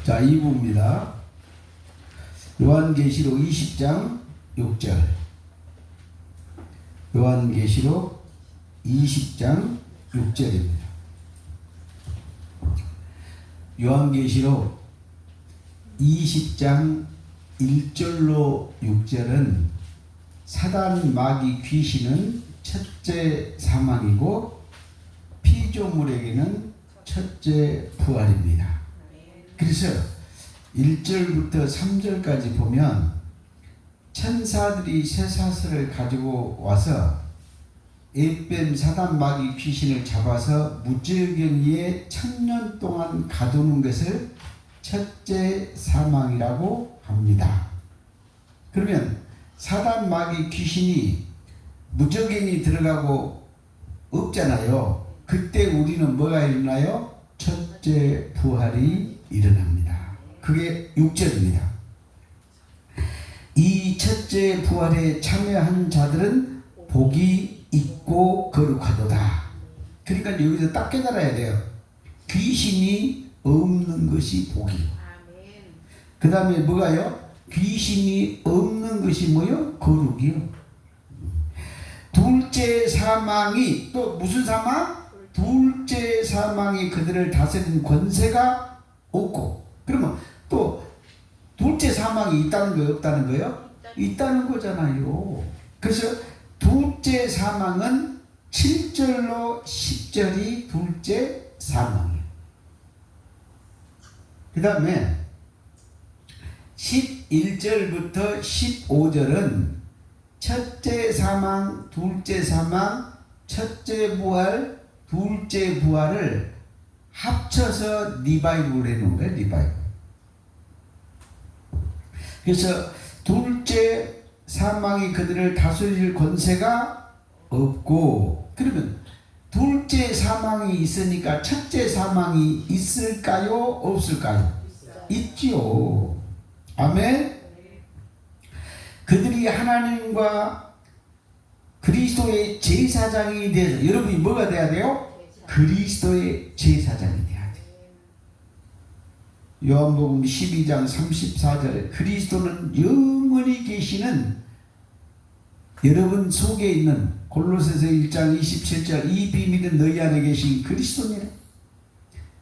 자, 2부입니다. 요한계시록 20장 6절. 요한계시록 20장 6절입니다. 요한계시록 20장 1절로 6절은 사단, 마귀, 귀신은 첫째 사망이고 피조물에게는 첫째 부활입니다. 그래서 1절부터 3절까지 보면 천사들이 쇠사슬을 가지고 와서 에뱀, 사단, 마귀, 귀신을 잡아서 무저갱이에 1000년 동안 가두는 것을 첫째 사망이라고 합니다. 그러면 사단, 마귀, 귀신이 무저갱이 들어가고 없잖아요. 그때 우리는 뭐가 일어나요? 첫째 부활이 일어납니다. 그게 6절입니다. 이 첫째 부활에 참여한 자들은 복이 있고 거룩하도다. 그러니까 여기서 딱 깨달아야 돼요. 귀신이 없는 것이 복이요. 그 다음에 뭐가요? 귀신이 없는 것이 뭐요? 거룩이요. 둘째 사망이 또 무슨 사망? 둘째 사망이 그들을 다스리는 권세가 없고, 그러면 또 둘째 사망이 있다는 거예요? 없다는 거예요? 있다는 거잖아요. 그래서 둘째 사망은 7절로 10절이 둘째 사망이에요. 그 다음에 11절부터 15절은 첫째 사망, 둘째 사망, 첫째 부활, 둘째 부활을 합쳐서 리바이브를 해놓은 거예요. 리바이브. 그래서 둘째 사망이 그들을 다스릴 권세가 없고, 그러면 둘째 사망이 있으니까 첫째 사망이 있을까요? 없을까요? 있지요. 아멘. 그들이 하나님과 그리스도의 제사장이 돼서, 여러분이 뭐가 돼야 돼요? 그리스도의 제사장이 돼야 돼요. 요한복음 12장 34절, 그리스도는 영원히 계시는 여러분 속에 있는, 골로새서 1장 27절, 이 비밀은 너희 안에 계신 그리스도니라.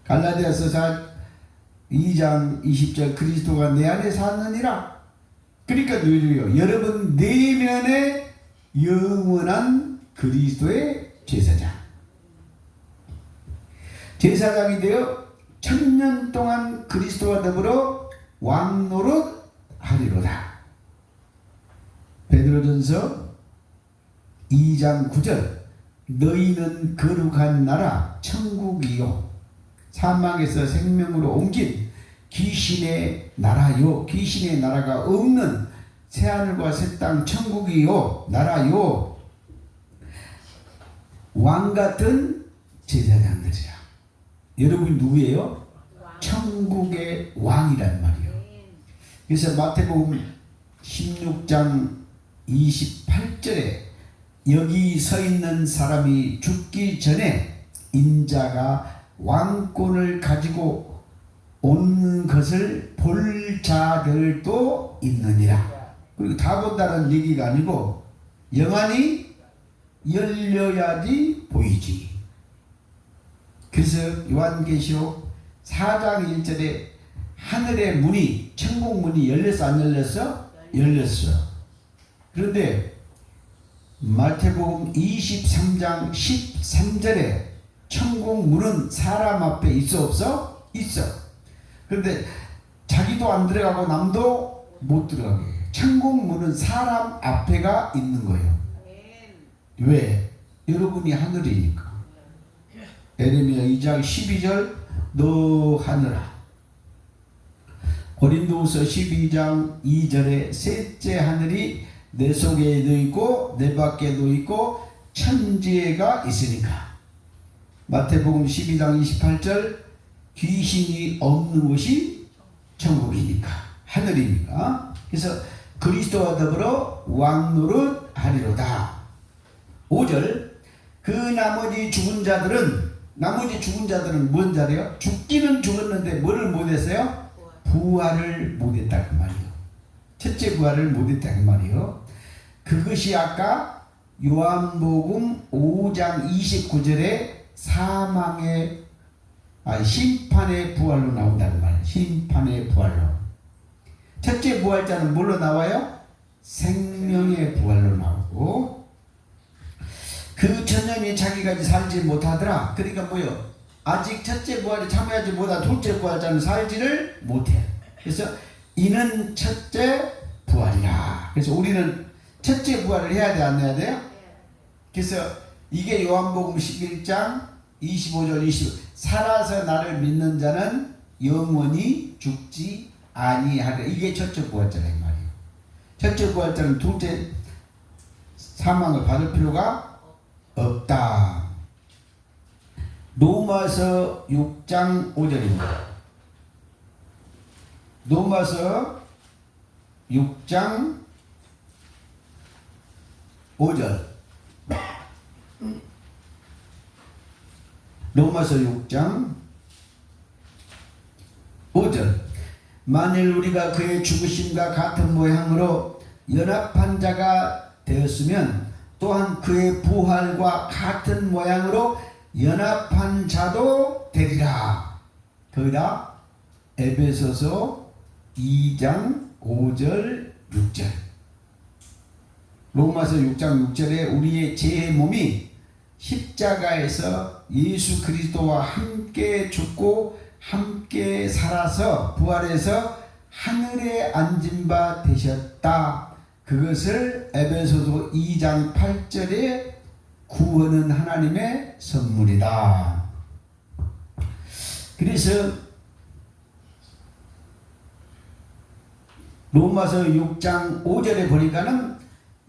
갈라디아서 2장 20절, 그리스도가 내 안에 사느니라. 그러니까 여러분 내면에 영원한 그리스도의 제사장, 제사장이 되어 1000년 동안 그리스도와 더불어 왕노릇 하리로다. 베드로전서 2장 9절, 너희는 거룩한 나라 천국이요 사망에서 생명으로 옮긴 귀신의 나라요, 귀신의 나라가 없는 새하늘과 새 땅 천국이요 나라요, 왕같은 제사장들이라. 여러분이 누구예요? 천국의 왕이란 말이에요. 그래서 마태복음 16장 28절에 여기 서 있는 사람이 죽기 전에 인자가 왕권을 가지고 온 것을 볼 자들도 있느니라. 그리고 다 본다는 얘기가 아니고 영안이 열려야지 보이지. 그래서 요한계시록 4장 1절에 하늘의 문이, 천국 문이 열렸어 안 열렸어? 열렸어. 그런데 마태복음 23장 13절에 천국 문은 사람 앞에 있어 없어? 있어. 그런데 자기도 안 들어가고 남도 못 들어가게 해요. 천국 문은 사람 앞에가 있는 거예요. 왜? 여러분이 하늘이니까. 에레미야 2장 12절, 너 하늘아. 고린도후서 12장 2절에 셋째 하늘이 내 속에도 있고 내 밖에도 있고 천지에가 있으니까. 마태복음 12장 28절, 귀신이 없는 곳이 천국이니까, 하늘이니까. 그래서 그리스도와 더불어 왕노릇 하리로다. 5절, 그 나머지 죽은 자들은 뭔 자래요? 죽기는 죽었는데 뭐를 못했어요? 부활을 못했다 그 말이요. 첫째 부활을 못했다 그 말이요. 그것이 아까 요한복음 5장 29절에 심판의 부활로 나온다는 말이에요. 심판의 부활로. 첫째 부활자는 뭘로 나와요? 생명의 부활로 나오고, 그 천년이 자기가 살지 못하더라. 그러니까 뭐요? 아직 첫째 부활이 참여하지 못한 둘째 부활자는 살지를 못해. 그래서 이는 첫째 부활이라. 그래서 우리는 첫째 부활을 해야 돼, 안 해야 돼요? 그래서 이게 요한복음 11장 25절 20. 살아서 나를 믿는 자는 영원히 죽지 아니하리라. 이게 첫째 부활자라 이 말이에요. 첫째 부활자는 둘째 사망을 받을 필요가 없다. 로마서 6장 5절입니다. 로마서 6장 5절. 로마서 6장 5절. 만일 우리가 그의 죽으심과 같은 모양으로 연합한 자가 되었으면 또한 그의 부활과 같은 모양으로 연합한 자도 되리라. 거기다 에베소서 2장 5절 6절. 로마서 6장 6절에 우리의 제 몸이 십자가에서 예수 그리스도와 함께 죽고 함께 살아서 부활해서 하늘에 앉은 바 되셨다. 그것을 에베소서 2장 8절에 구원은 하나님의 선물이다. 그래서 로마서 6장 5절에 보니까는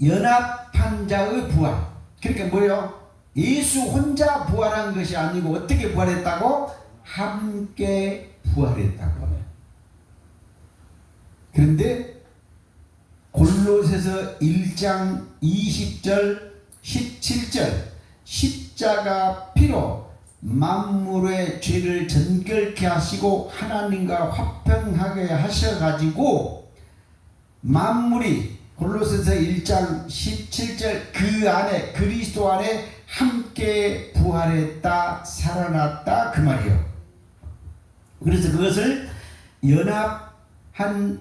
연합한 자의 부활. 그러니까 뭐예요? 예수 혼자 부활한 것이 아니고 어떻게 부활했다고? 함께 부활했다고. 그런데 골로새서 1장 20절 17절 십자가 피로 만물의 죄를 정결케 하시고 하나님과 화평하게 하셔가지고 만물이 골로새서 1장 17절 그 안에 그리스도 안에 함께 부활했다 살아났다 그 말이에요. 그래서 그것을 연합한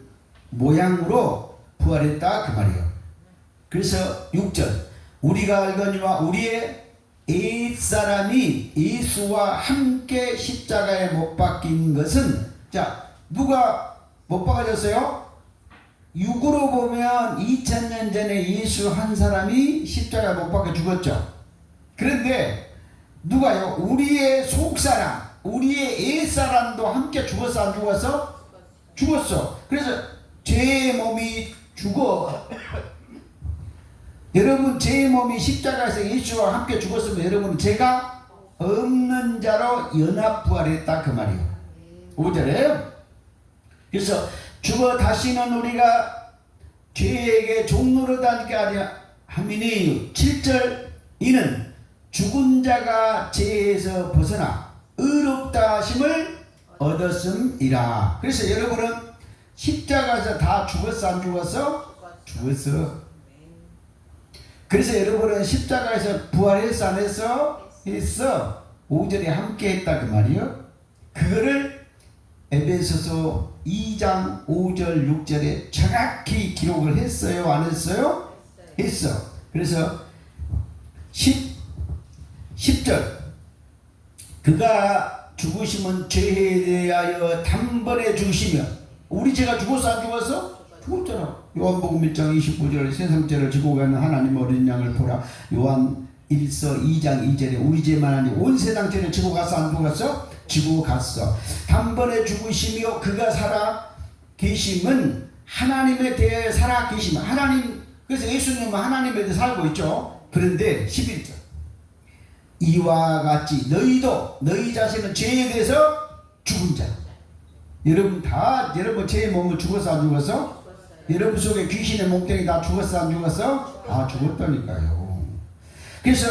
모양으로 부활했다 그 말이에요. 그래서 6절 우리가 알거니와 우리의 옛사람이 예수와 함께 십자가에 못 박힌 것은 자 누가 못 박아졌어요? 육으로 보면 2000년 전에 예수 한 사람이 십자가에 못 박혀 죽었죠. 그런데 누가요? 우리의 속사람 우리의 옛사람도 함께 죽었어 안 죽었어? 죽었어. 그래서 제 몸이 죽어. 여러분 제 몸이 십자가에서 예수와 함께 죽었으면 여러분 제가 없는 자로 연합부활했다 그 말이에요. 5절에 그래서 죽어 다시는 우리가 죄에게 종노릇하게 하려 함이니 7절 이는 죽은 자가 죄에서 벗어나 의롭다 하심을 얻었음이라. 그래서 여러분은 십자가에서 다 죽었어 안 죽었어? 죽었어. 그래서 여러분은 십자가에서 부활했어 안 했어? 했어. 5절에 함께 했다 그 말이요. 그거를 에베소서 2장 5절 6절에 정확히 기록을 했어요 안 했어요? 했어. 그래서 10절 그가 죽으시면 죄에 대하여 단번에 죽으시며 우리 죄가 죽었어 안 죽었어? 죽었잖아. 요한복음 1장 25절 세상죄를 지고 가는 하나님 어린 양을 보라. 요한 1서 2장 2절에 우리 죄만 아니고 온 세상 죄를 지고 갔어 안 죽었어? 지고 갔어. 단번에 죽으시며 그가 살아 계심은 하나님에 대해 살아 계시면 하나님 그래서 예수님은 하나님에 대해 살고 있죠. 그런데 11절 이와 같이 너희도 너희 자신은 죄에 대해서 죽은 자. 여러분 다 여러분 죄의 몸을 죽었어 안 죽었어? 여러분 속에 귀신의 몸뚱이 다 죽었어 안 죽었어? 다 죽었다니까요. 그래서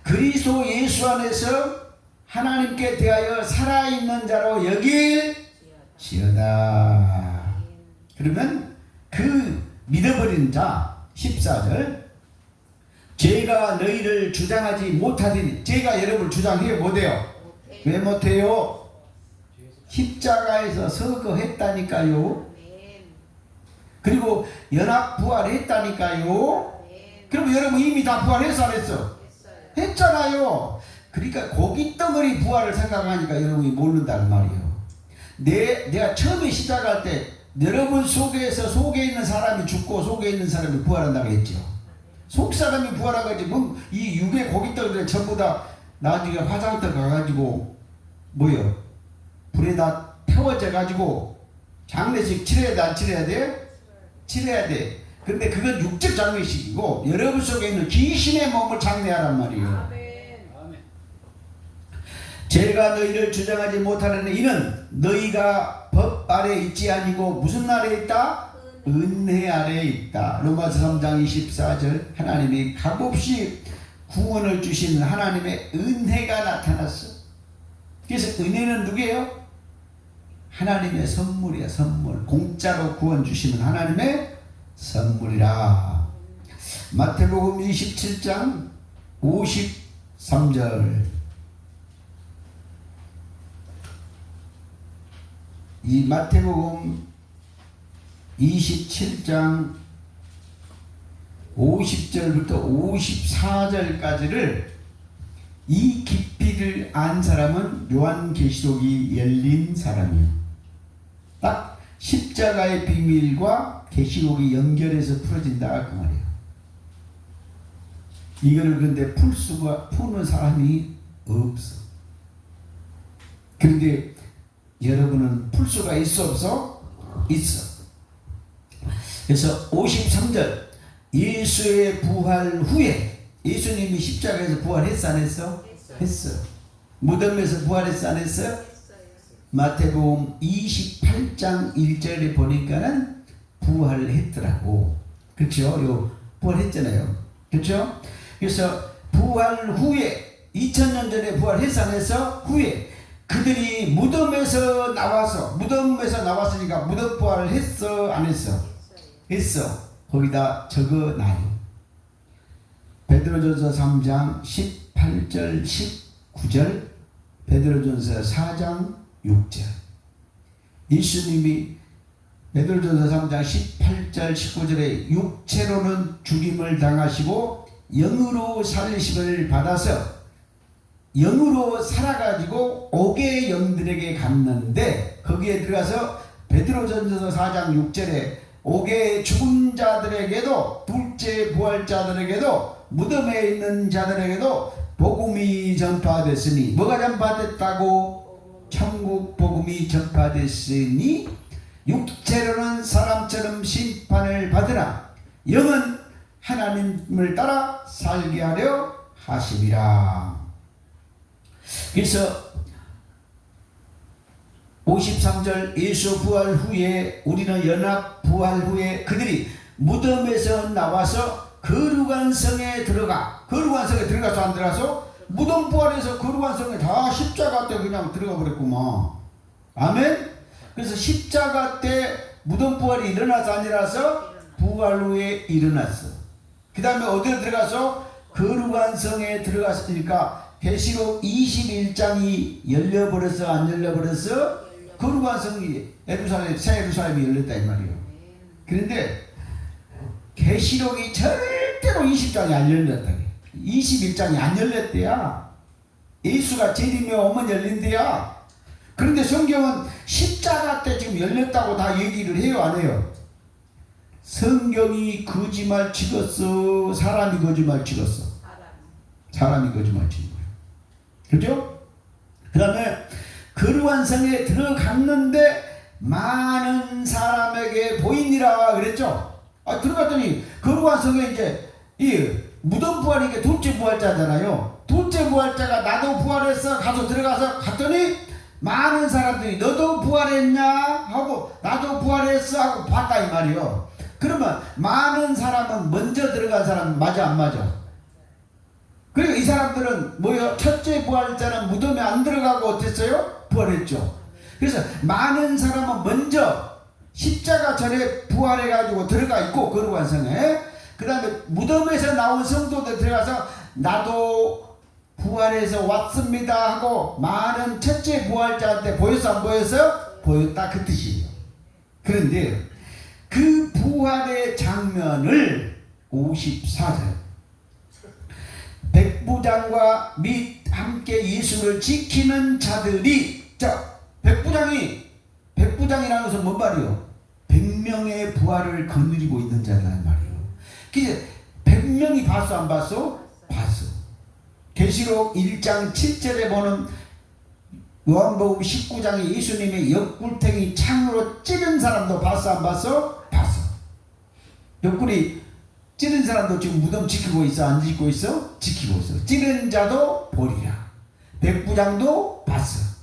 그리스도 예수 안에서 하나님께 대하여 살아있는 자로 여길 지어다. 그러면 그 믿어버린 자 14절 죄가 너희를 주장하지 못하더니 죄가 여러분을 주장해요 못해요? 왜 못해요? 십자가에서 서거했다니까요. 그리고 연합 부활했다니까요. 그럼 여러분 이미 다 부활했어 안 했어? 했잖아요. 그러니까 고깃덩어리 부활을 생각하니까 여러분이 모른다는 말이에요. 내가 처음에 시작할 때 여러분 속에 있는 사람이 죽고 속에 있는 사람이 부활한다고 했죠. 속 사람이 부활하가지고 뭐 이 육의 고깃덩어리를 전부 다 나중에 화장터 가가지고 뭐요? 불에 다 태워져 가지고 장례식 치러야 돼 안 치러야 돼? 치러야 돼. 근데 그건 육적 장례식이고 여러분 속에 있는 귀신의 몸을 장례하란 말이에요. 죄가 너희를 주장하지 못하는 이는 너희가 법 아래 있지 아니고 무슨 아래 있다? 은혜 아래 있다. 로마서 3장 24절 하나님이 값없이 구원을 주시는 하나님의 은혜가 나타났어. 그래서 은혜는 누구예요? 하나님의 선물이야. 선물. 공짜로 구원 주시는 하나님의 선물이라. 마태복음 27장 53절 이 마태복음 27장 50절부터 54절까지를 이 깊이를 안 사람은 요한계시록이 열린 사람이에요. 딱 십자가의 비밀과 계시록이 연결해서 풀어진다 그 말이에요. 이거를 근데 푸는 사람이 없어. 그런데 여러분은 풀 수가 있어 없어? 있어. 그래서 53절 예수의 부활 후에 예수님이 십자가에서 부활했어 안 했어? 했어. 무덤에서 부활했어 안 했어? 마태복음 28장 1절에 보니까는 부활을 했더라고. 그렇죠? 요 부활했잖아요. 그렇죠? 그래서 부활 후에 2000년 전에 부활했어 안 했어? 후에 그들이 무덤에서 나왔으니까 무덤 부활을 했어 안 했어? 했어. 거기다 적어놔요. 베드로전서 3장 18절 19절 베드로전서 4장 6절 예수님이 베드로전서 3장 18절 19절에 육체로는 죽임을 당하시고 영으로 살리심을 받아서 영으로 살아가지고 옥의 영들에게 갔는데 거기에 들어가서 베드로전서 4장 6절에 옥의 죽은 자들에게도 둘째 부활자들에게도 무덤에 있는 자들에게도 복음이 전파됐으니 뭐가 전파됐다고? 천국 복음이 전파됐으니 육체로는 사람처럼 심판을 받으나 영은 하나님을 따라 살게 하려 하심이라. 그래서 53절 예수 부활 후에 우리는 연합 부활 후에 그들이 무덤에서 나와서 거룩한 성에 들어가. 거룩한 성에 들어가서 안 들어가서? 무덤 부활해서 거룩한 성에 다 십자가 때 그냥 들어가 버렸구만. 아멘? 그래서 십자가 때 무덤 부활이 일어나서 안 일어나서? 부활 후에 일어났어. 그 다음에 어디로 들어가서? 거룩한 성에 들어갔으니까 계시록 21장이 열려버렸어 안 열려버렸어? 거룩한 성이 새 예루살렘이 열렸다 이 말이에요. 그런데 계시록이 절대로 20장이 안 열렸다. 21장이 안 열렸대야. 예수가 재림에 오면 열린대야. 그런데 성경은 십자가 때 지금 열렸다고 다 얘기를 해요 안 해요? 성경이 거짓말 치겠어? 사람이 거짓말 치겠어? 사람이 거짓말 치는 거예요. 그죠? 그 다음에 거룩한 성에 들어갔는데 많은 사람에게 보이니라 그랬죠? 들어갔더니 거룩한 성에 이제 이 무덤 부활이 둘째 부활자잖아요. 둘째 부활자가 나도 부활했어 가서 들어가서 갔더니 많은 사람들이 너도 부활했냐 하고 나도 부활했어 하고 봤다 이 말이요. 그러면 많은 사람은 먼저 들어간 사람 맞아 안 맞아? 그리고 이 사람들은 뭐요? 첫째 부활자는 무덤에 안 들어가고 어땠어요? 부활했죠. 그래서 많은 사람은 먼저 십자가 전에 부활해가지고 들어가 있고 거룩한성에, 그 다음에 무덤에서 나온 성도들 들어가서 나도 부활해서 왔습니다 하고 많은 첫째 부활자한테 보였어 안 보였어? 보였다, 그 뜻이에요. 그런데 그 부활의 장면을 54절 백부장과 및 함께 예수를 지키는 자들이, 자, 백부장이라는 것은 뭔 말이요? 100명의 부활을 거느리고 있는 자라는 말이에요. 그래서 100명이 봤어 안 봤어? 봤어. 계시록 1장 7절에 보는 요한복음 19장에 예수님의 옆구리탱이 창으로 찌른 사람도 봤어 안 봤어? 봤어. 옆구리 찌른 사람도 지금 무덤 지키고 있어 안 지키고 있어? 지키고 있어. 찌른 자도 보리라. 백부장도 봤어.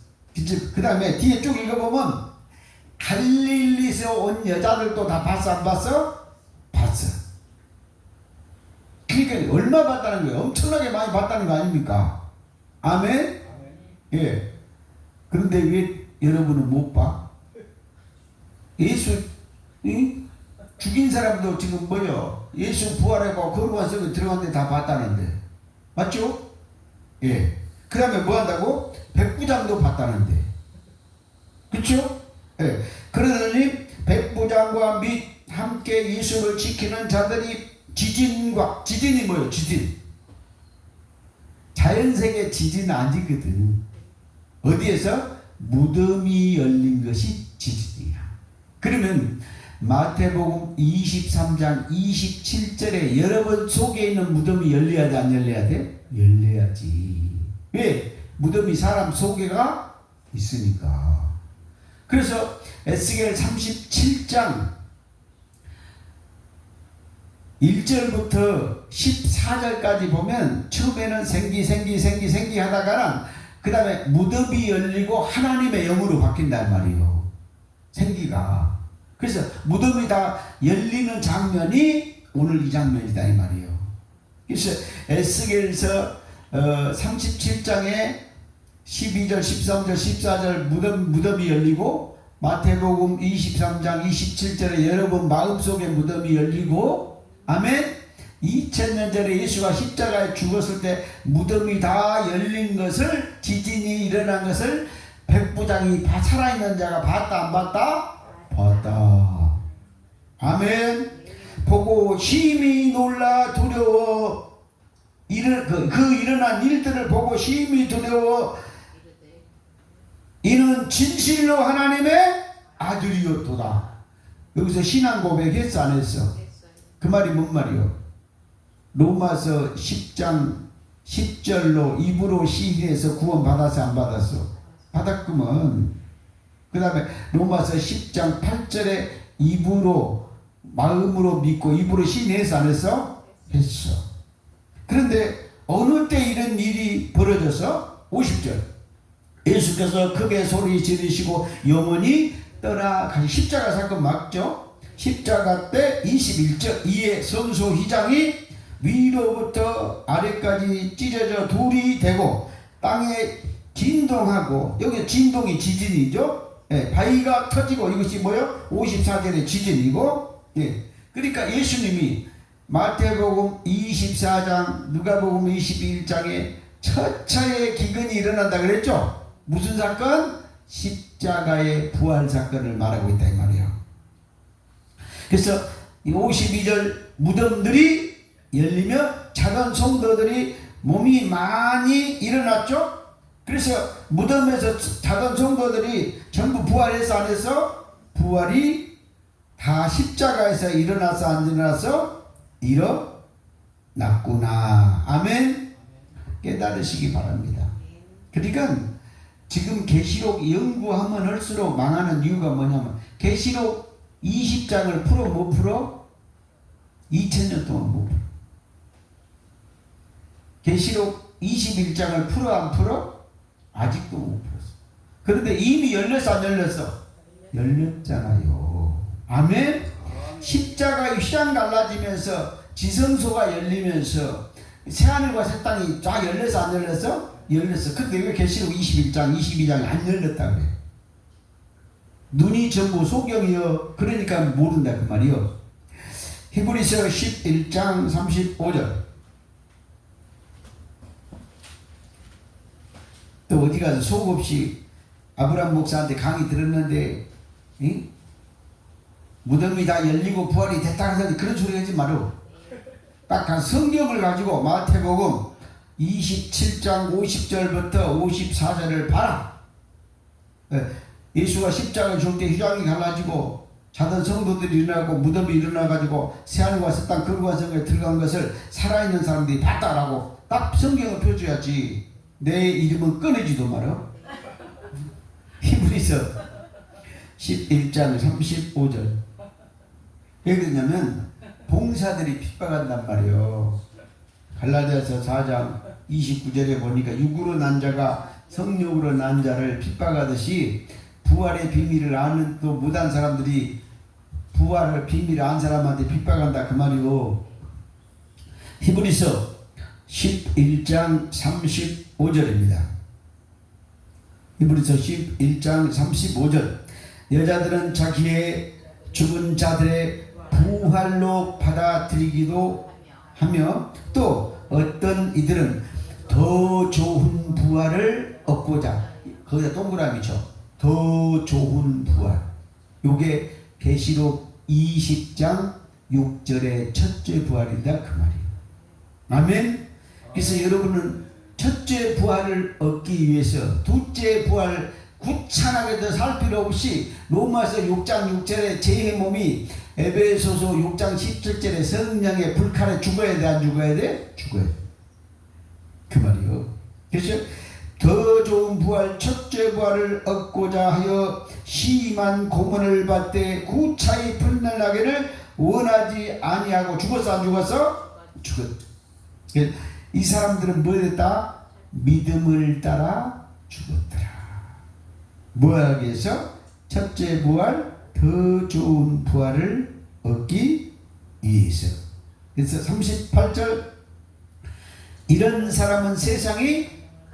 그 다음에 뒤에 쭉 읽어보면 갈릴리에서 온 여자들도 다 봤어 안 봤어? 봤어. 그러니까 얼마 봤다는 거예요? 엄청나게 많이 봤다는 거 아닙니까? 아멘? 예. 그런데 왜 여러분은 못 봐? 예수 죽인 사람도 지금 뭐요? 예수 부활하고 거룩한 성에 들어갔는데 다 봤다는데, 맞죠? 예. 그 다음에 뭐 한다고? 백부장도 봤다는데, 그렇죠? 예. 그러더니 백부장과 및 함께 예수를 지키는 자들이 지진이 뭐예요? 지진. 자연세계 지진은 아니거든. 어디에서? 무덤이 열린 것이 지진이야. 그러면 마태복음 23장 27절에 여러분 속에 있는 무덤이 열려야 돼, 안 열려야 돼? 열려야지. 왜? 무덤이 사람 속에가 있으니까. 그래서 에스겔 37장 1절부터 14절까지 보면 처음에는 생기 하다가는 그 다음에 무덤이 열리고 하나님의 영으로 바뀐단 말이에요. 생기가. 그래서 무덤이 다 열리는 장면이 오늘 이 장면이다 이 말이에요. 그래서 에스겔서 37장에 12절, 13절, 14절 무덤이 열리고, 마태복음 23장 27절에 여러분 마음속에 무덤이 열리고, 아멘. 2000년 전에 예수가 십자가에 죽었을 때 무덤이 다 열린 것을, 지진이 일어난 것을 백부장이 살아있는 자가 봤다 안 봤다? 봤다. 아멘. 보고 심히 놀라 두려워, 그 일어난 일들을 보고 심히 두려워 이는 진실로 하나님의 아들이었도다. 여기서 신앙 고백했어 안 했어? 그 말이 뭔 말이요? 로마서 10장 10절로 입으로 시인해서 구원 받았어 안 받았어? 받았구먼. 그 다음에 로마서 10장 8절에 입으로 마음으로 믿고 입으로 시인해서 안 했어? 했어. 그런데 어느 때 이런 일이 벌어져서 50절 예수께서 크게 소리 지르시고 영원히 떠나가시. 십자가 사건 맞죠? 십자가 때 21절 이에 성소 휘장이 위로부터 아래까지 찢어져 둘이 되고 땅에 진동하고, 여기 진동이 지진이죠. 예, 바위가 터지고, 이것이 뭐요? 54절의 지진이고. 예, 그러니까 예수님이 마태복음 24장 누가복음 21장에 처차에 기근이 일어난다 그랬죠. 무슨 사건? 십자가의 부활 사건을 말하고 있다 이 말이에요. 그래서 이 52절 무덤들이 열리며 작은 성도들이 몸이 많이 일어났죠. 그래서 무덤에서 작은 성도들이 전부 부활해서 안 해서? 부활이 다 십자가에서 일어나서 안 일어나서? 일어났구나. 아멘. 깨달으시기 바랍니다. 그러니까 지금 계시록 연구하면 할수록 망하는 이유가 뭐냐면, 계시록 20장을 풀어 못 풀어? 2000년 동안 못 풀어. 계시록 21장을 풀어 안 풀어? 아직도 못 풀었어. 그런데 이미 열렸어 안 열렸어? 열렸잖아요. 아멘. 십자가의 휘장 갈라지면서 지성소가 열리면서 새하늘과 새 땅이 쫙 열렸어 안 열렸어? 열렸어. 근데 왜 계시록 21장 22장이 안 열렸다 그래? 눈이 전부 소경이여 그러니까 모른다 그 말이요. 히브리서 11장 35절. 또 어디 가서 속 없이 아브라함 목사한테 강의 들었는데 무덤이 다 열리고 부활이 됐다 하더니 그런 소리 하지 마라. 딱 한 성경을 가지고 마태복음 27장 50절부터 54절을 봐라. 예수가 십자가 줄 때 휘장이 갈라지고 자던 성도들이 일어나고 무덤이 일어나가지고 새하늘과 새 땅 거룩한 성에 들어간 것을 살아있는 사람들이 봤다라고 딱 성경을 펴줘야지. 내 이름은 꺼내지도 마라. 히브리서 11장 35절. 왜 그러냐면 봉사들이 핍박한단 말이요. 갈라디아서 4장 29절에 보니까 육으로 난 자가 성령으로 난 자를 핍박하듯이 부활의 비밀을 아는 또 무단 사람들이 부활의 비밀을 안 사람한테 핍박한다 그 말이요. 히브리서 11장 35절입니다. 히브리서 11장 35절. 여자들은 자기의 죽은 자들의 부활로 받아들이기도 하며 또 어떤 이들은 더 좋은 부활을 얻고자, 거기다 동그라미죠. 더 좋은 부활. 요게 계시록 20장 6절의 첫째 부활이다 그 말이에요. 아멘. 그래서 여러분은 첫째 부활을 얻기 위해서 둘째 부활 구찬하게 더 살 필요 없이 로마서 6장 6절에 제 몸이 에베소서 6장 17절에 성령의 불칼에 죽어야 돼 안 죽어야 돼? 죽어야 돼. 그 말이요. 그래서 더 좋은 부활 첫째 부활을 얻고자 하여 심한 고문을 받되 구차히 풀려나기를 원하지 아니하고 죽었어 안 죽었어? 죽었다. 이 사람들은 뭐 했다? 믿음을 따라 죽었더라. 뭐 하기 위해서? 첫째 부활, 더 좋은 부활을 얻기 위해서. 그래서 38절. 이런 사람은 세상이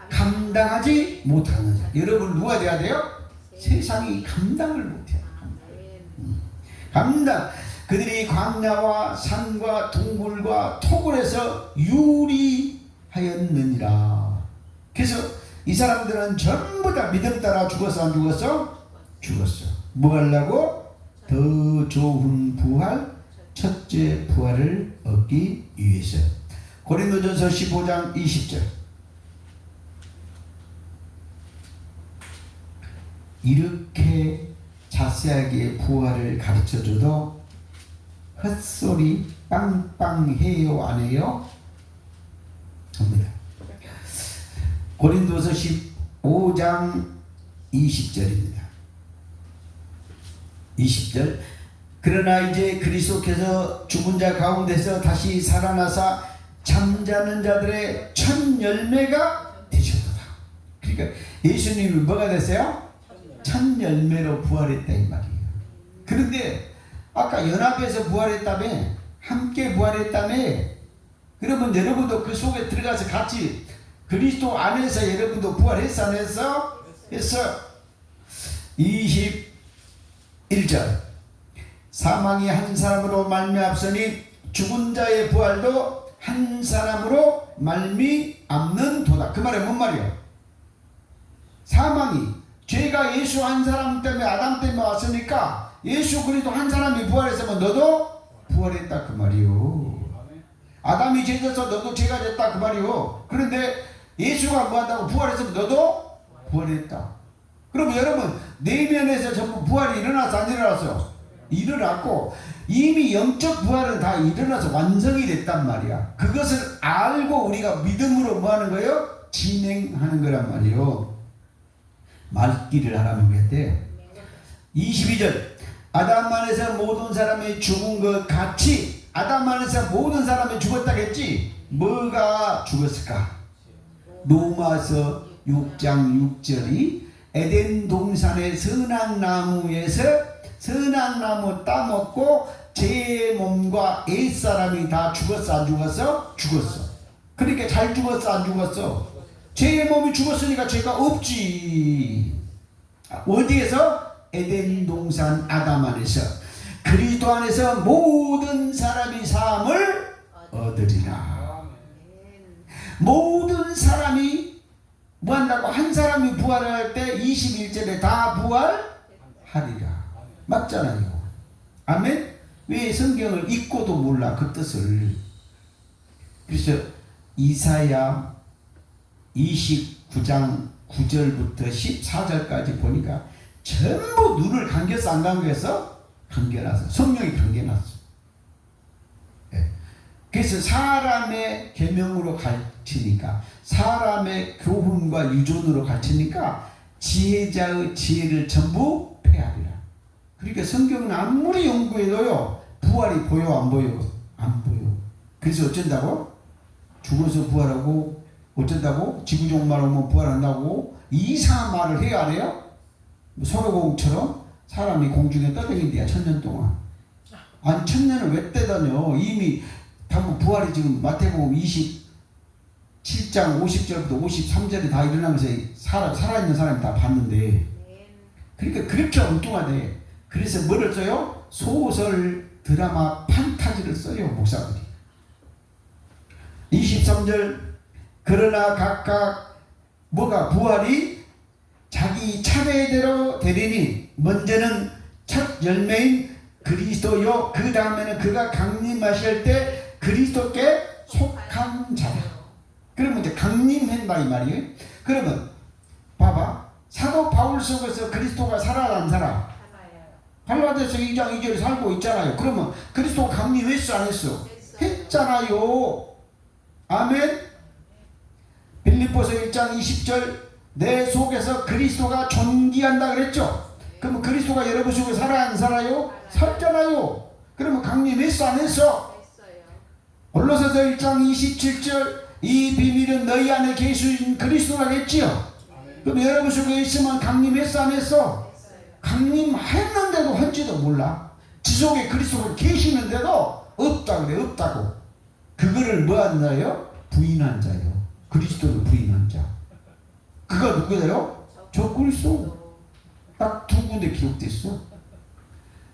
감당하지 못하는 자. 여러분 누가 돼야 돼요? 세상이 감당을 못해요. 감당. 그들이 광야와 산과 동굴과 토굴에서 유리하였느니라. 그래서 이 사람들은 전부 다 믿음 따라 죽었어 안 죽었어? 죽었어. 뭐 하려고? 더 좋은 부활, 첫째 부활을 얻기 위해서. 고린도전서 15장 20절. 이렇게 자세하게 부활을 가르쳐줘도 헛소리 빵빵 해요 안 해요? 합니다. 고린도서 15장 20절입니다. 20절. 그러나 이제 그리스도께서 죽은 자 가운데서 다시 살아나사 잠자는 자들의 첫 열매가 되셨도다. 그러니까 예수님이 뭐가 됐어요? 첫 열매로 부활했다 이 말이에요. 그런데 아까 연합에서 부활했다며, 함께 부활했다며. 그러면 여러분도 그 속에 들어가서 같이 그리스도 안에서 여러분도 부활했어 안 했어? 했어. 21절. 사망이 한 사람으로 말미암으니 죽은 자의 부활도 한 사람으로 말미암는도다. 그 말은 뭔 말이야? 사망이, 죄가 예수 한 사람 때문에, 아담 때문에 왔으니까 예수 그리스도 한 사람이 부활했으면 너도 부활했다 그 말이요. 아담이 죄져서 너도 죄가 됐다 그 말이요. 그런데 예수가 뭐 한다고 부활했으면 너도 부활했다. 그럼 여러분 내면에서 전부 부활이 일어나서 안 일어났어? 일어났고 이미 영적 부활은 다 일어나서 완성이 됐단 말이야. 그것을 알고 우리가 믿음으로 뭐 하는 거예요? 진행하는 거란 말이요. 말기를 하라면 그랬대. 22절. 아담 안에서 모든 사람이 죽은 것 같이 아담 안에서 모든 사람이 죽었다겠지. 뭐가 죽었을까? 로마서 6장 6절이 에덴 동산의 선악나무에서 선악나무 따먹고 제 몸과 옛사람이 다 죽었어 안 죽었어? 죽었어. 그러니까 잘 죽었어 안 죽었어? 제 몸이 죽었으니까 죄가 없지. 어디에서? 에덴 동산 아담 안에서 그리스도 안에서 모든 사람이 사함을 얻으리라. 모든 사람이 뭐한다고? 한 사람이 부활할 때 21절에 다 부활하리라. 맞잖아요. 아멘? 왜 성경을 읽고도 몰라 그 뜻을. 그래서 이사야 29장 9절부터 14절까지 보니까 전부 눈을 감겼어 안 감겼어? 감겨놨어. 성령이 감겨놨어. 네. 그래서 사람의 계명으로 가르치니까, 사람의 교훈과 유존으로 가르치니까 지혜자의 지혜를 전부 폐하리라. 그러니까 성경은 아무리 연구해도요 부활이 보여 안 보여? 안 보여. 그래서 어쩐다고? 죽어서 부활하고, 어쩐다고? 지구종말 오면 부활한다고 이상한 말을 해요 안 해요? 손오공처럼 사람이 공중에 떠다닌대야 1000년 동안. 아니 1000년을 왜 떼다녀? 이미 당분 부활이 지금 마태복음 27장 50절부터 53절에 다 일어나면서 살아있는 사람이 다 봤는데, 그러니까 그렇게 엉뚱하대. 그래서 뭐를 써요? 소설, 드라마, 판타지를 써요 목사들이. 23절 그러나 각각 뭐가 부활이 자기 차례대로 되리니 먼저는 첫 열매인 그리스도요 그 다음에는 그가 강림하실 때 그리스도께 속한 자라. 그러면 이제 강림한다 이 말이에요. 그러면 봐봐, 사도 바울 속에서 그리스도가 살아 안 살아? 갈라디아서 2장 2절에 살고 있잖아요. 그러면 그리스도가 강림했어 안 했어? 했잖아요. 아멘. 빌립보서 1장 20절 내 속에서 그리스도가 존귀한다 그랬죠. 그러면 그리스도가 여러분 속에 살아 안 살아요? 살잖아요. 그러면 강림했어 안 했어? 골로새서 1장 27절 이 비밀은 너희 안에 계신 그리스도라 했지요. 그럼 여러분 속에 있으면 강림했어 안 했어? 강림했는데도 한지도 몰라. 지속에 그리스도가 계시는데도 없다고 그래. 없다고. 그거를 뭐 한 자예요? 부인한 자예요. 그리스도를 부인한 자. 그가 누구예요? 저 그리스도. 딱 두 군데 기록됐어.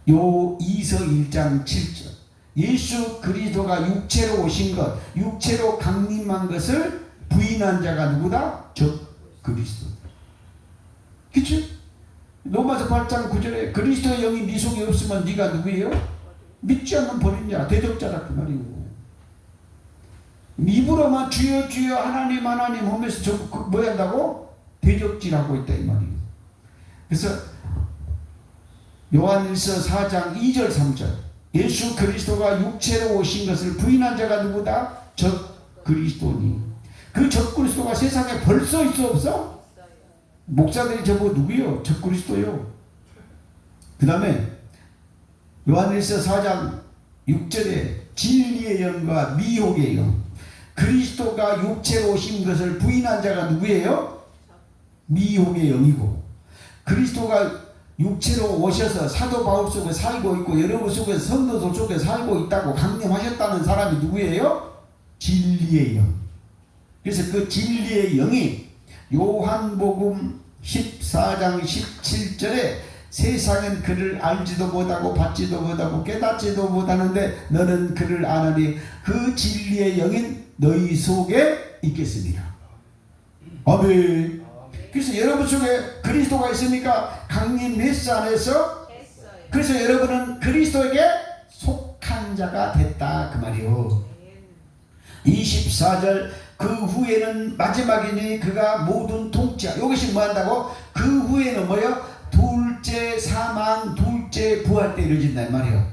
요 이서 1장 7절 예수 그리스도가 육체로 오신 것, 육체로 강림한 것을 부인한 자가 누구다? 저 그리스도. 그치? 로마서 8장 9절에 그리스도의 영이 네 속에 없으면 네가 누구예요? 믿지 않는 버린 자, 대적자다 그 말이고. 입으로만 주여 주여 하나님 하나님 하면서 저 뭐 한다고? 대적질하고 있다 이 말이에요. 그래서 요한일서 4장 2절 3절 예수 그리스도가 육체로 오신 것을 부인한 자가 누구다? 적 그리스도니. 그 적 그리스도가 세상에 벌써 있어 없어? 목사들이 저보고 누구요? 적 그리스도요. 그 다음에 요한일서 4장 6절에 진리의 영과 미혹의 영. 그리스도가 육체로 오신 것을 부인한 자가 누구예요? 미혹의 영이고, 그리스도가 육체로 오셔서 사도 바울 속에 살고 있고 여러분 속에 성도들 속에 살고 있다고 강림하셨다는 사람이 누구예요? 진리의 영. 그래서 그 진리의 영이 요한복음 14장 17절에 세상은 그를 알지도 못하고 받지도 못하고 깨닫지도 못하는데 너는 그를 아느니 그 진리의 영인 너희 속에 있겠습니다. 아멘. 그래서 여러분 속에 그리스도가 있으니까 강림했어 안 했어? 그래서 여러분은 그리스도에게 속한 자가 됐다 그 말이요. 24절 그 후에는 마지막이니 그가 모든 통치야. 이것이 뭐 한다고? 그 후에는 뭐요? 둘째 사망 둘째 부활 때 이루어진다 이 말이요.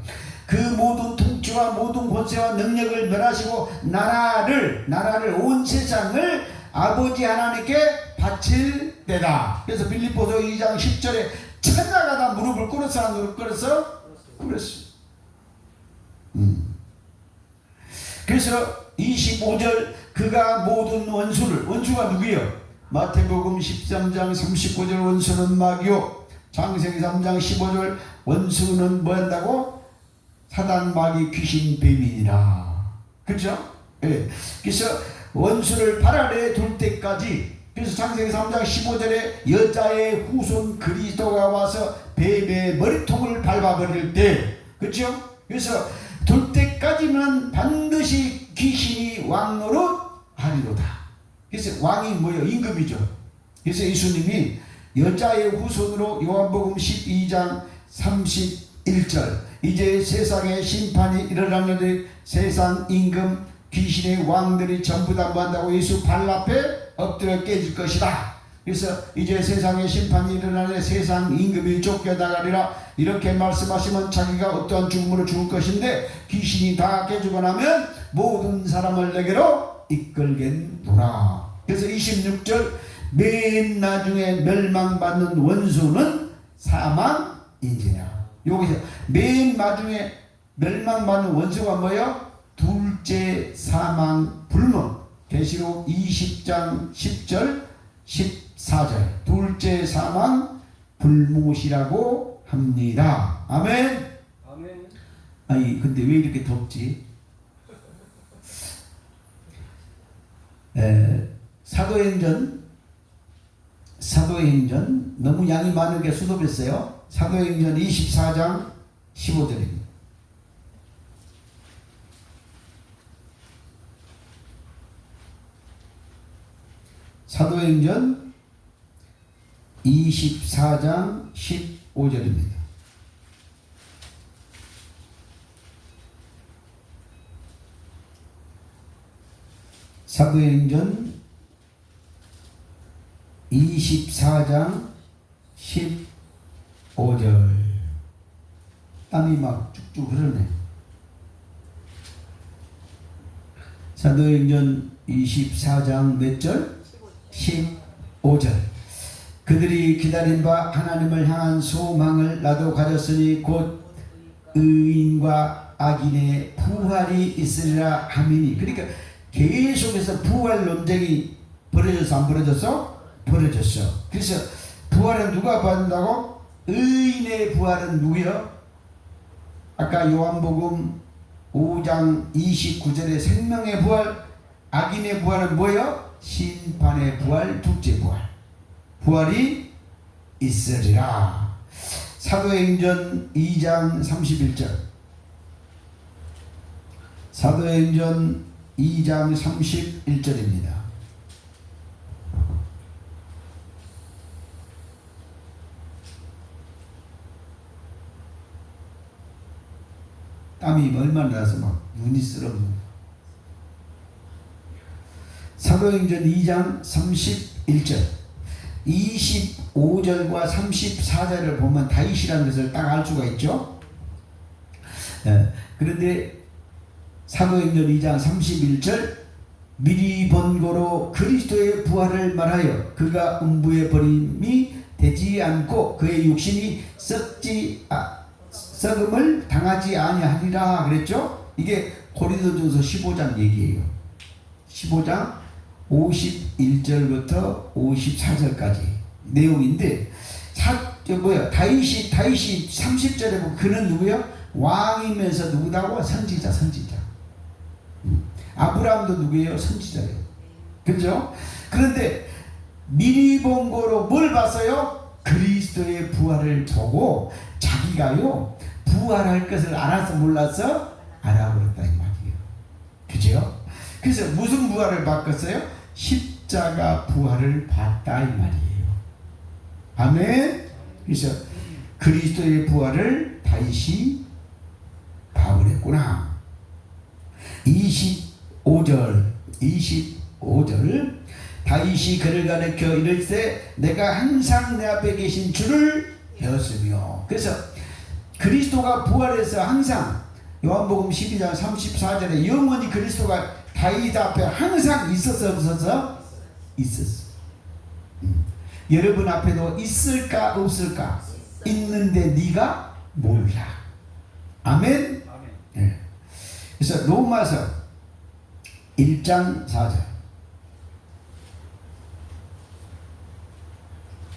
그 모든 통치와 모든 권세와 능력을 멸하시고 나라를 온 세상을 아버지 하나님께 바칠 때다. 그래서 빌립보서 2장 10절에 천사가 다 무릎을 꿇었어 안 무릎 꿇었어? 꿇었어. 그래서 25절 그가 모든 원수가 누구예요? 마태복음 13장 39절 원수는 마귀요. 창세기 3장 15절 원수는 뭐 한다고? 사단 마귀 귀신 뱀이니라. 그렇죠? 예. 그래서 원수를 발 아래에 둘 때까지 그래서 창세기 3장 15절에 여자의 후손 그리스도가 와서 뱀의 머리통을 밟아버릴 때, 그렇죠? 그래서 돌 때까지는 반드시 귀신이 왕노릇 하리로다. 그래서 왕이 뭐예요? 임금이죠. 그래서 예수님이 여자의 후손으로 요한복음 12장 31절 이제 세상에 심판이 일어나는데 세상 임금 귀신의 왕들이 전부 다 뭐한다고? 예수 발 앞에 엎드려 깨질 것이다. 그래서 이제 세상에 심판이 일어나는데 세상 임금이 쫓겨나가리라 이렇게 말씀하시면 자기가 어떠한 죽음으로 죽을 것인데 귀신이 다 깨지고 나면 모든 사람을 내게로 이끌겠노라. 그래서 26절 맨 나중에 멸망받는 원수는 사망인지라. 여기서 맨 나중에 멸망받는 원수가 뭐예요? 둘째 사망 불문. 계시록 20장 10절 14절 둘째 사망 불못이라고 합니다. 아멘. 아멘. 아니 근데 왜 이렇게 덥지? 사도행전 너무 양이 많은 게 수도했어요. 사도행전 24장 15절입니다. 사도행전 24장 15절입니다. 사도행전 24장 15절 땀이 막 쭉쭉 흐르네. 사도행전 24장 몇 절? 15절 그들이 기다린 바 하나님을 향한 소망을 나도 가졌으니 곧 의인과 악인의 부활이 있으리라 하미니. 그러니까 계속해서 부활 논쟁이 벌어져서 안 벌어졌어? 벌어졌어. 그래서 부활은 누가 받는다고? 의인의 부활은 누구요? 아까 요한복음 5장 29절에 생명의 부활, 악인의 부활은 뭐예요? 심판의 부활, 둘째 부활. 부활이 있으리라. 사도행전 2장 31절. 사도행전 2장 31절입니다. 땀이 얼마나 나서 막 눈이 쓰러져. 사도행전 2장 31절 25절과 34절을 보면 다윗이라는 것을 딱 알 수가 있죠. 그런데 사도행전 2장 31절 미리 번거로 그리스도의 부활을 말하여 그가 음부에 버림이 되지 않고 그의 육신이 썩음을 당하지 아니하리라 그랬죠. 이게 고린도전서 15장 얘기예요. 15장 51절부터 54절까지 내용인데 다윗이 30절에 보면 그는 누구요? 왕이면서 누구다고? 선지자. 아브라함도 누구예요? 선지자예요. 그렇죠? 그런데 미리 본 거로 뭘 봤어요? 그리스도의 부활을 보고 자기가요 부활할 것을 알아서 몰라서 알아버렸다 이 말이에요. 그죠? 그래서 무슨 부활을 바꿨어요? 십자가 부활을 봤다 이 말이에요. 아멘. 그래서 그리스도의 부활을 다윗이 봐버렸구나. 25절 다윗이 그를 가리켜 이르되 내가 항상 내 앞에 계신 주를 배웠으며. 그래서 그리스도가 부활해서 항상 요한복음 12장 34절에 영원히 그리스도가 다윗 앞에 항상 있었어 없었어? 있었어. 여러분 앞에도 있을까 없을까? 있는데 네가 몰라. 아멘. 네. 그래서 로마서 1장 4절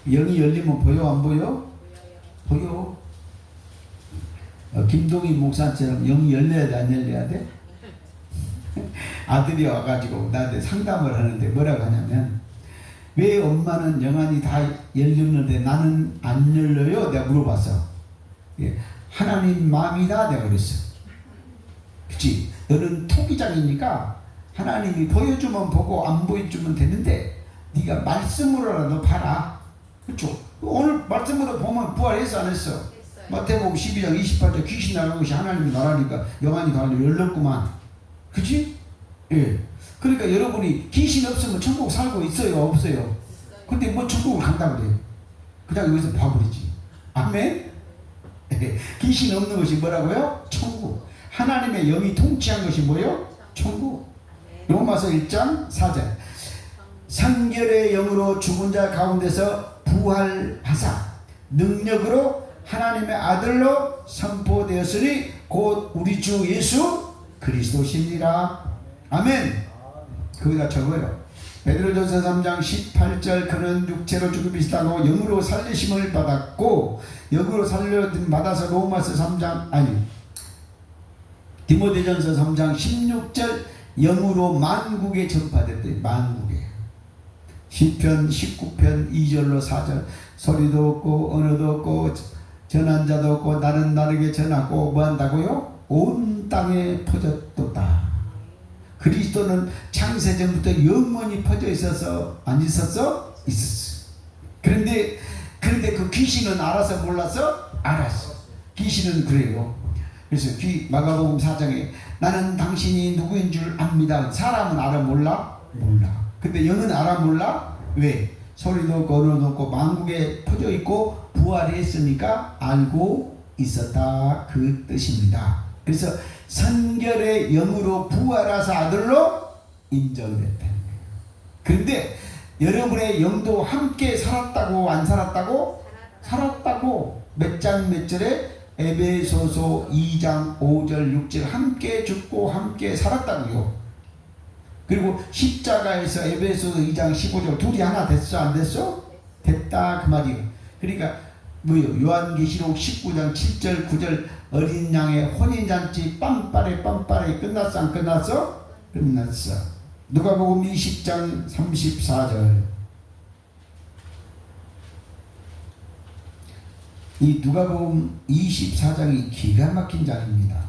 영이 열리면 보여 안 보여? 보여. 김동희 목사처럼 영이 열려야 돼 안 열려야 돼? 아들이 와가지고 나한테 상담을 하는데 뭐라고 하냐면 왜 엄마는 영안이 다 열렸는데 나는 안 열려요? 내가 물어봤어. 예, 하나님 마음이다 내가 그랬어. 그치? 너는 토기장이니까 하나님이 보여주면 보고 안 보여주면 되는데 네가 말씀으로라도 봐라. 그렇죠? 오늘 말씀으로 보면 부활했어 안 했어? 마태복음 12장 28절 귀신 나간 것이 하나님의 나라니까 영안이 다 열렸구만. 그치? 예. 그러니까 여러분이 귀신 없으면 천국 살고 있어요 없어요? 근데 뭐 천국을 간다고 그래요. 그냥 여기서 봐버리지. 아멘? 귀신 없는 것이 뭐라고요? 천국. 하나님의 영이 통치한 것이 뭐요? 천국. 로마서 1장 4절 성결의 영으로 죽은 자 가운데서 부활하사 능력으로 하나님의 아들로 선포되었으니 곧 우리 주 예수 그리스도시니라. 아멘. 거기다 적어요. 베드로전서 3장 18절 그는 육체로 죽음이 있다고 영으로 살리심을 받았고 영으로 살려 받아서 로마서 3장 디모데전서 3장 16절 영으로 만국에 전파됐대. 만국에. 시편 19편 2절로 4절 소리도 없고 언어도 없고 전한 자도 없고 나는 나에게 전하고 뭐한다고요? 온 땅에 퍼졌도다. 그리스도는 창세전부터 영원히 퍼져 있어서 안 있었어? 있었어. 그런데 그 귀신은 알아서 몰랐어? 알았어. 귀신은 그래요. 그래서 마가복음 4장에 나는 당신이 누구인 줄 압니다. 사람은 알아 몰라? 몰라. 근데 영은 알아 몰라? 왜? 소리도 없고 언어도 없고 만국에 퍼져 있고 부활했으니까 알고 있었다 그 뜻입니다. 그래서 성결의 영으로 부활하사 아들로 인정됐다는 거예요. 그런데 여러분의 영도 함께 살았다고 안 살았다고? 살았다고. 몇 장 몇 절에 에베소서 2장 5절 6절 함께 죽고 함께 살았다고요. 그리고 십자가에서 에베소서 2장 15절 둘이 하나 됐어 안 됐어? 됐다 그 말이에요. 그러니까 뭐요? 요한계시록 19장 7절 9절 어린 양의 혼인잔치 빰빠레 끝났어 안 끝났어? 끝났어. 누가복음 20장 34절 이 누가복음 24장이 기가 막힌 장입니다.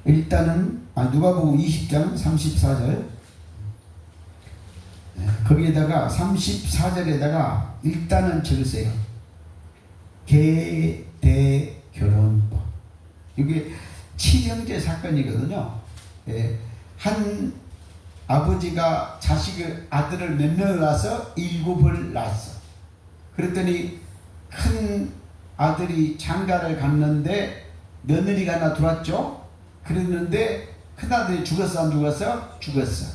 일단은 누가복음 20장 34절 거기에다가 34절에다가 일단은 적으세요. 계대결혼법. 이게 칠형제 사건이거든요. 한 아버지가 아들을 몇 명을 낳아서 7을 낳았어. 그랬더니 큰 아들이 장가를 갔는데 며느리가 하나 들어왔죠. 그랬는데 큰아들이 죽었어 안 죽었어? 죽었어.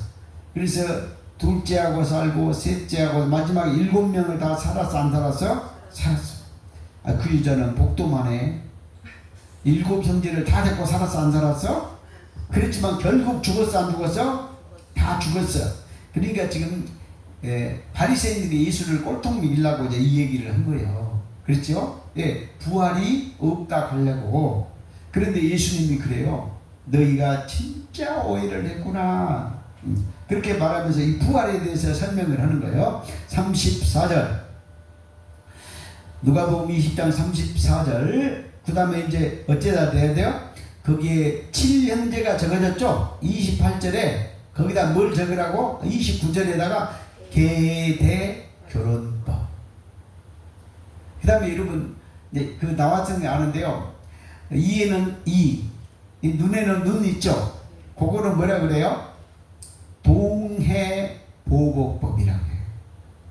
그래서 둘째하고 살고 셋째하고 마지막에 7명을 다 살았어 안 살았어? 살았어. 그 여자는 복도만 해. 7 형제를 다 데리고 살았어 안 살았어? 그랬지만 결국 죽었어 안 죽었어? 다 죽었어. 그러니까 지금 바리새인들이 예수를 꼴통 먹이려고 이제 이 얘기를 한 거예요. 그렇죠? 부활이 없다 하려고. 그런데 예수님이 그래요. 너희가 진짜 오해를 했구나. 그렇게 말하면서 이 부활에 대해서 설명을 하는 거예요. 34절 누가복음 20장 34절 그 다음에 이제 어째다 돼야 돼요? 거기에 7형제가 적어졌죠. 28절에 거기다 뭘 적으라고? 29절에다가 계대결혼법. 그 다음에 여러분 이제 그 나왔으면 아는데요. 이에는 이 눈에는 눈 있죠. 그거는 뭐라 그래요? 동해보복법이라고 해요.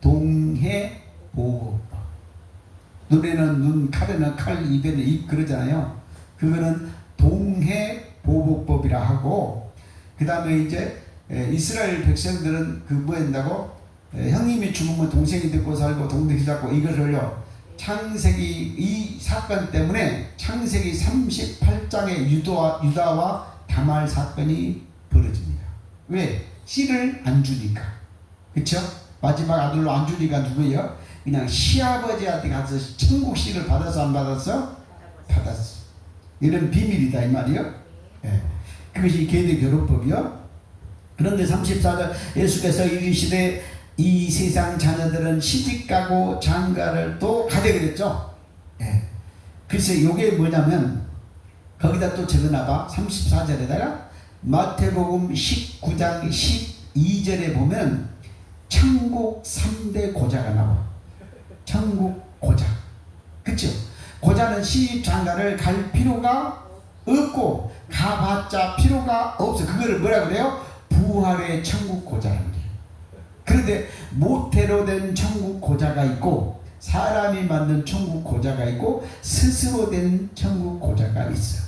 동해보복법. 눈에는 눈, 칼에는 칼, 입에는 입 그러잖아요. 그거는 동해보복법이라 하고, 그 다음에 이제 이스라엘 백성들은 그 뭐 한다고? 형님이 죽으면 동생이 듣고 살고 동생이 잡고 이것을요. 창세기 이 사건 때문에 창세기 38장의 유다와 다말 사건이 벌어집니다. 왜? 씨를 안 주니까. 그쵸? 마지막 아들로 안 주니까 누구예요? 그냥 시아버지한테 가서 천국 씨를 받아서 안 받았어? 받았어. 이런 비밀이다 이 말이요. 그것이 계대결혼법이요. 그런데 34절 예수께서 이르시되 이 세상 자녀들은 시집가고 장가를 또 가게 그랬죠. 예. 그래서 이게 뭐냐면 거기다 또 적어놔봐. 34절에다가 마태복음 19장 12절에 보면 천국 3대 고자가 나와. 천국 고자. 그쵸? 고자는 시집장가를 갈 필요가 없고 가봤자 필요가 없어. 그거를 뭐라 그래요? 부활의 천국 고자라는 거예요. 그런데 모태로 된 천국 고자가 있고 사람이 만든 천국 고자가 있고 스스로 된 천국 고자가 있어요.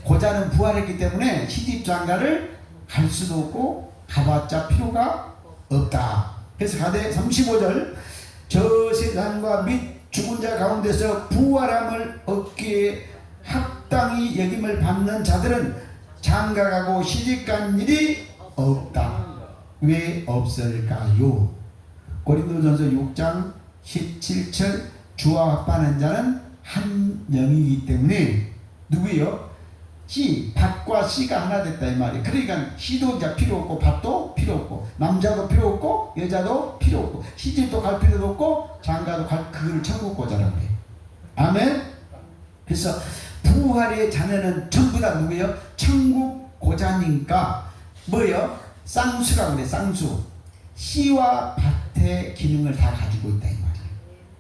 고자는 부활했기 때문에 시집장가를 갈 수도 없고 가봤자 필요가 없다. 그래서 가대 35절 저 세상과 및 죽은 자 가운데서 부활함을 얻기에 합당히 여김을 받는 자들은 장가가고 시집간 일이 없다. 왜 없을까요? 고린도전서 6장 17절 주와 합하는 자는 한 영이기 때문에 누구요? 밭과 씨가 하나 됐다 이 말이에요. 그러니까 씨도 이제 필요 없고 밭도 필요 없고 남자도 필요 없고 여자도 필요 없고 시집도 갈 필요도 없고 장가도 갈 그걸 천국 고자라고 해요. 아멘. 그래서 부활의 자녀는 전부 다 누구예요? 천국 고자니까 뭐예요? 쌍수라고 그래. 쌍수. 씨와 밭의 기능을 다 가지고 있다 이 말이에요.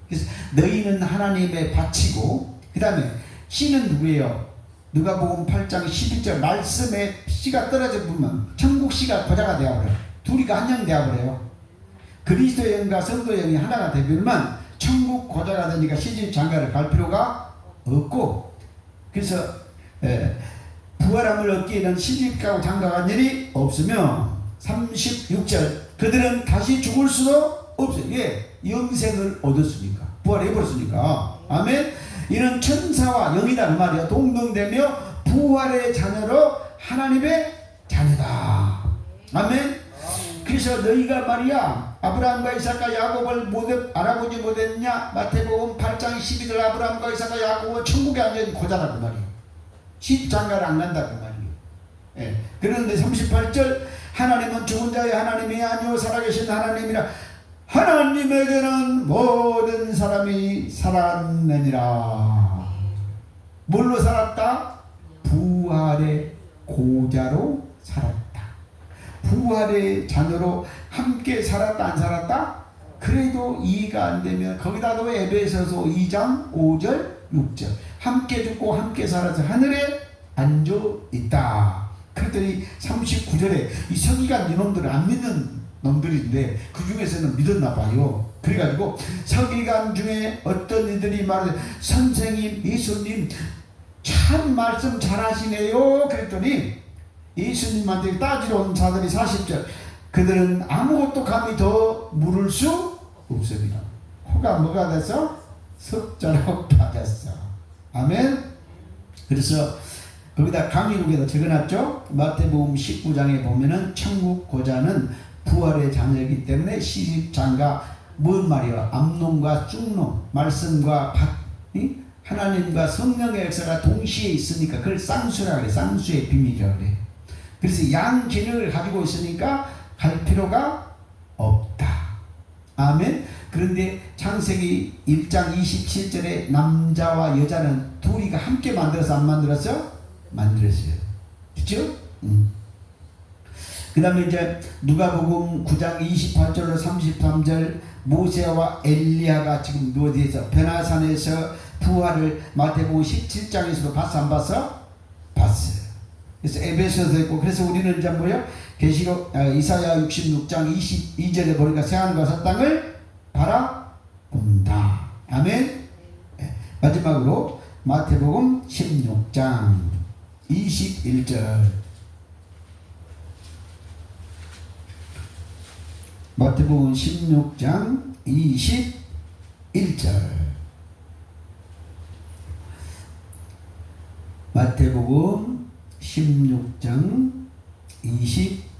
그래서 너희는 하나님의 밭이고 그 다음에 씨는 누구예요? 누가복음 8장 11절 말씀에 씨가 떨어져 보면 천국 씨가 고자가 되어버려요. 둘이가 한 영 되어버려요. 그리스도의 영과 성도의 영이 하나가 되면 천국 고자가 되니까 시집 장가를 갈 필요가 없고 그래서 부활함을 얻기에는 시집가고 장가간 일이 없으며 36절 그들은 다시 죽을 수도 없어요. 예, 영생을 얻었으니까 부활해버렸으니까. 아멘. 이는 천사와 영이다 그 말이야. 동등되며 부활의 자녀로 하나님의 자녀다. 아멘. 그래서 너희가 말이야 아브라함과 이삭과 야곱을 알아보지 못했냐? 마태복음 8장 12절 아브라함과 이삭과 야곱은 천국에 앉아있는 고자라 그 말이야. 시집장가를 안 간다 그 말이야. 예. 그런데 38절 하나님은 죽은 자의 하나님이 아니요 살아계신 하나님이라 하나님에게는 모든 사람이 살았느니라. 뭘로 살았다? 부활의 고자로 살았다. 부활의 자녀로 함께 살았다 안 살았다? 그래도 이해가 안 되면 거기다도 에베소서 2장 5절 6절 함께 죽고 함께 살아서 하늘에 앉아 있다. 그랬더니 39절에 이 서기관 이놈들은 안 믿는 놈들인데 그 중에서는 믿었나 봐요. 그래가지고 서기관 중에 어떤 이들이 말해 선생님 예수님 참 말씀 잘하시네요. 그랬더니 예수님한테 따지러 온 자들이 40절 그들은 아무것도 감히 더 물을 수 없습니다. 코가 뭐가 돼서 석자로 빠졌어. 아멘. 그래서 거기다 강의록에다 적어놨죠. 마태복음 19장에 보면은 천국 고자는 부활의 자녀이기 때문에 시집장가 뭔 말이야? 암놈과 쑥놈 말씀과 하나님과 성령의 역사가 동시에 있으니까 그걸 쌍수라 그래. 쌍수의 비밀이라 그래. 그래서 양 기능을 가지고 있으니까 갈 필요가 없다. 아멘. 그런데 창세기 1장 27절에 남자와 여자는 둘이가 함께 만들어서 안 만들었어? 만들었어요. 그렇죠? 그 다음에 이제 누가복음 9장 28절로 33절 모세와 엘리야가 지금 어디에서 변화산에서 부활을 마태복음 17장에서도 봤어 안 봤어? 봤어요. 그래서 에베소서 있고 그래서 우리는 이제 뭐요? 계시록 이사야 66장 22절에 보니까 새하늘과 새 땅을 바라본다. 아멘. 네. 마지막으로 마태복음 16장 21절 마태복음 16장 21절 마태복음 16장 21절